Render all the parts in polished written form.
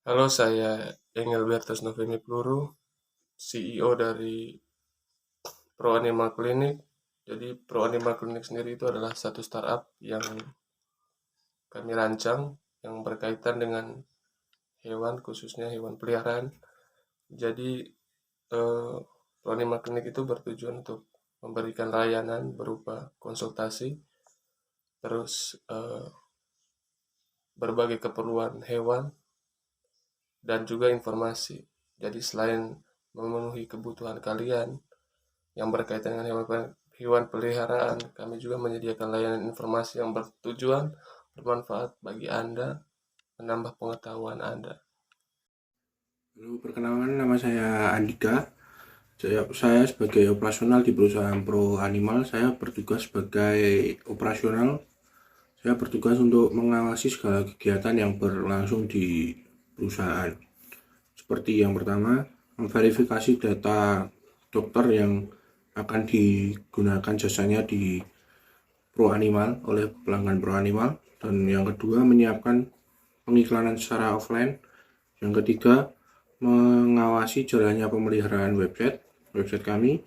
Halo, saya Engelbertus Novemi Pluru, CEO dari Pro Animal Clinic. Jadi Pro Animal Clinic sendiri itu adalah satu startup yang kami rancang yang berkaitan dengan hewan, khususnya hewan peliharaan. Jadi Pro Animal Clinic itu bertujuan untuk memberikan layanan berupa konsultasi, terus berbagai keperluan hewan dan juga informasi. Jadi selain memenuhi kebutuhan kalian yang berkaitan dengan hewan peliharaan, kami juga menyediakan layanan informasi yang bertujuan bermanfaat bagi Anda, menambah pengetahuan Anda. Halo, perkenalkan nama saya Andika. Saya sebagai operasional di perusahaan Pro Animal. Saya bertugas sebagai operasional. Saya bertugas untuk mengawasi segala kegiatan yang berlangsung di perusahaan. Seperti yang pertama, memverifikasi data dokter yang akan digunakan jasanya di Pro Animal oleh pelanggan Pro Animal. Dan yang kedua, menyiapkan pengiklanan secara offline. Yang ketiga, mengawasi jalannya pemeliharaan website kami.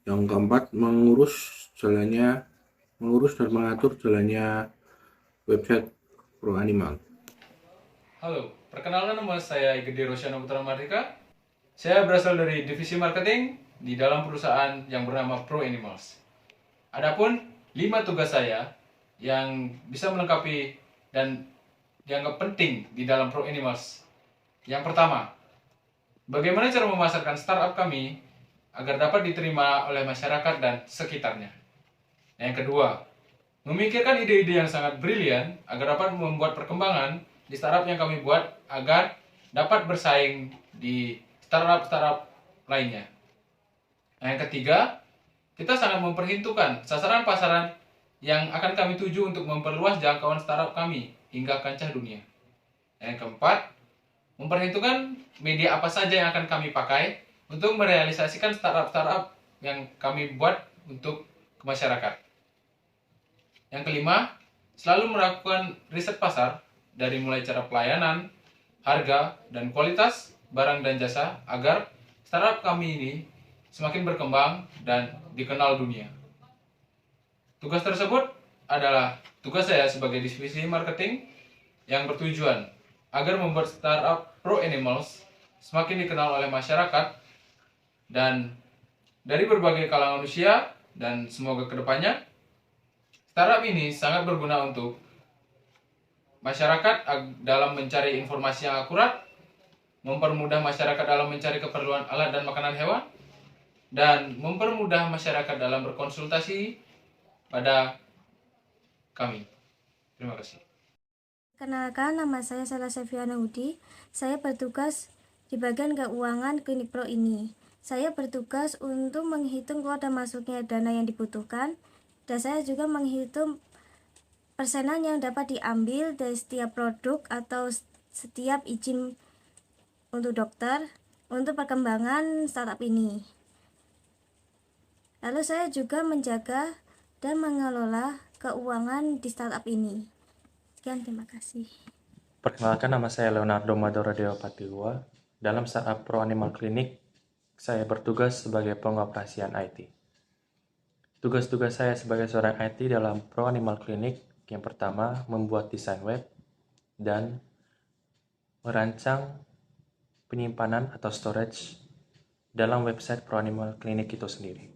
Yang keempat, mengurus dan mengatur jalannya website Pro Animal. Halo, perkenalkan nama saya Gede Rosyana Putra Mardika. Saya berasal dari divisi marketing di dalam perusahaan yang bernama Pro Animals. Adapun 5 tugas saya yang bisa melengkapi dan dianggap penting di dalam Pro Animals. Yang pertama, bagaimana cara memasarkan startup kami agar dapat diterima oleh masyarakat dan sekitarnya. Yang kedua, memikirkan ide-ide yang sangat brilian agar dapat membuat perkembangan di startup yang kami buat agar dapat bersaing di startup-startup lainnya. Nah, yang ketiga, kita sangat memperhitungkan sasaran pasaran yang akan kami tuju untuk memperluas jangkauan startup kami hingga kancah dunia. Yang keempat, memperhitungkan media apa saja yang akan kami pakai untuk merealisasikan startup-startup yang kami buat untuk masyarakat. Yang kelima, selalu melakukan riset pasar dari mulai cara pelayanan, harga, dan kualitas barang dan jasa agar startup kami ini semakin berkembang dan dikenal dunia. Tugas tersebut adalah tugas saya sebagai divisi marketing yang bertujuan agar membuat startup Pro Animals semakin dikenal oleh masyarakat dan dari berbagai kalangan usia, dan semoga kedepannya startup ini sangat berguna untuk masyarakat dalam mencari informasi yang akurat, mempermudah masyarakat dalam mencari keperluan alat dan makanan hewan, dan mempermudah masyarakat dalam berkonsultasi pada kami. Terima kasih. Kenalkan, nama saya Sela Seviana Udi. Saya bertugas di bagian keuangan klinik Pro ini. Saya bertugas untuk menghitung keluar dan masuknya dana yang dibutuhkan, dan saya juga menghitung persenan yang dapat diambil dari setiap produk atau setiap izin untuk dokter untuk perkembangan startup ini. Lalu saya juga menjaga dan mengelola keuangan di startup ini. Sekian, terima kasih. Perkenalkan, nama saya Leonardo Madora Dewa Patiwa. Dalam startup Pro Animal Clinic, saya bertugas sebagai pengoperasian IT. Tugas-tugas saya sebagai seorang IT dalam Pro Animal Clinic yang pertama, membuat desain web dan merancang penyimpanan atau storage dalam website Pro Animal Clinic itu sendiri.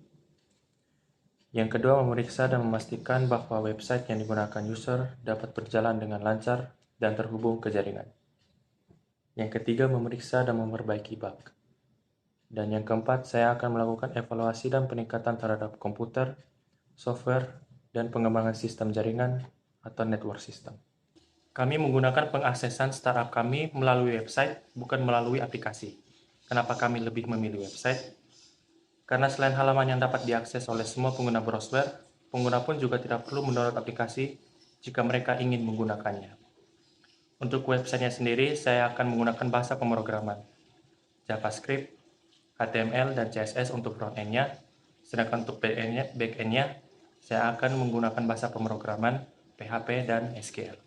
Yang kedua, memeriksa dan memastikan bahwa website yang digunakan user dapat berjalan dengan lancar dan terhubung ke jaringan. Yang ketiga, memeriksa dan memperbaiki bug. Dan yang keempat, saya akan melakukan evaluasi dan peningkatan terhadap komputer, software, dan pengembangan sistem jaringan atau network system. Kami menggunakan pengaksesan startup kami melalui website, bukan melalui aplikasi. Kenapa kami lebih memilih website? Karena selain halaman yang dapat diakses oleh semua pengguna browser, pengguna pun juga tidak perlu mendownload aplikasi jika mereka ingin menggunakannya. Untuk websitenya sendiri, saya akan menggunakan bahasa pemrograman JavaScript, HTML, dan CSS untuk front-end-nya, sedangkan untuk back-end-nya, saya akan menggunakan bahasa pemrograman PHP dan SQL.